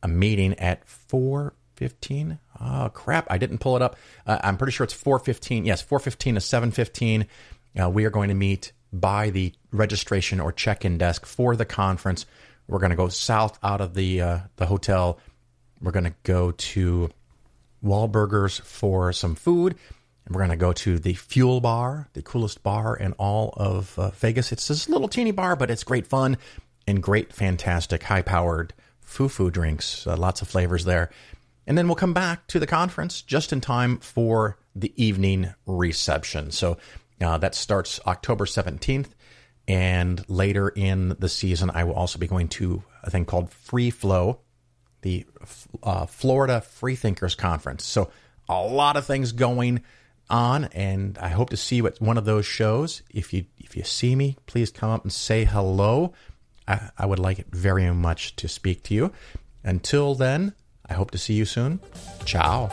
a meeting at 4:15. Oh, crap. I didn't pull it up. I'm pretty sure it's 4:15. Yes, 4:15 to 7:15. We are going to meet by the registration or check-in desk for the conference. We're going to go south out of the hotel. We're going to go to Wahlburgers for some food. And we're going to go to the Fuel Bar, the coolest bar in all of Vegas. It's this little teeny bar, but it's great fun and great, fantastic, high-powered foo-foo drinks. Lots of flavors there. And then we'll come back to the conference just in time for the evening reception. So that starts October 17th. And later in the season, I will also be going to a thing called Free Flow, the Florida Freethinkers Conference. So a lot of things going on, and I hope to see you at one of those shows. If you see me, please come up and say hello. I would like it very much to speak to you. Until then, I hope to see you soon. Ciao.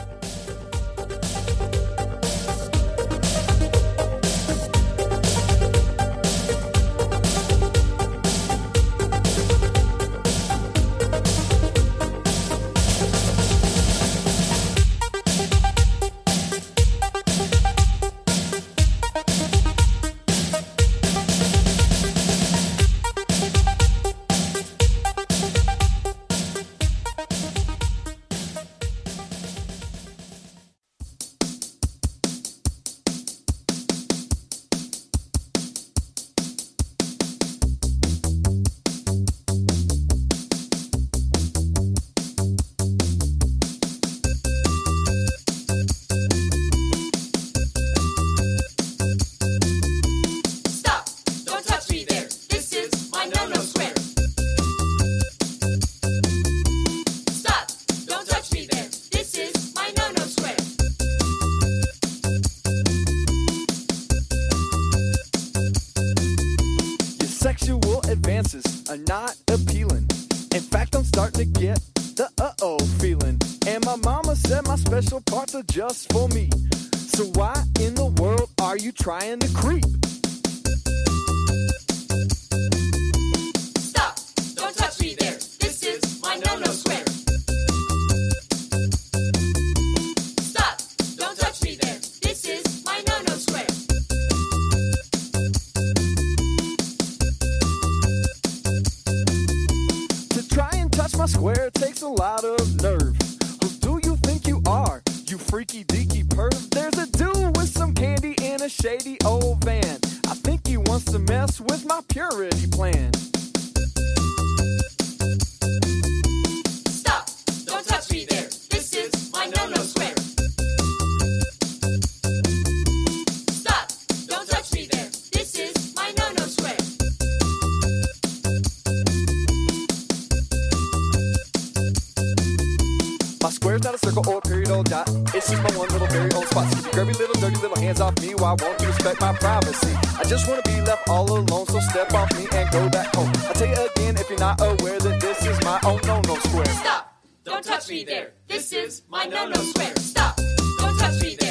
sexual advances are not appealing. In fact, I'm starting to get the uh-oh feeling. And my mama said my special parts are just for me. So why in the world are you trying to creep? Stop! Don't touch me there. This is my no-no square. Stop! Don't touch me there. This is my no-no square. To try and touch my square takes a lot of nerve. Who do you think you are, you freaky deaky perv? There's a dude with some candy in a shady old van. I think he wants to mess with my purity plan. Stop! Don't touch me there. This is my no-no square. Stop! Don't touch me there. This is my no-no square. My square's not a circle or a period or dot. It's just my one little very own spot. So keep your grubby little dirty little hands off me. Why won't you respect my privacy? I just want to be left all alone, so step off me and go back home. I'll tell you again if you're not aware that this is my own no-no square. Stop! Don't touch me there. This is my no-no square. Stop! Don't touch me there.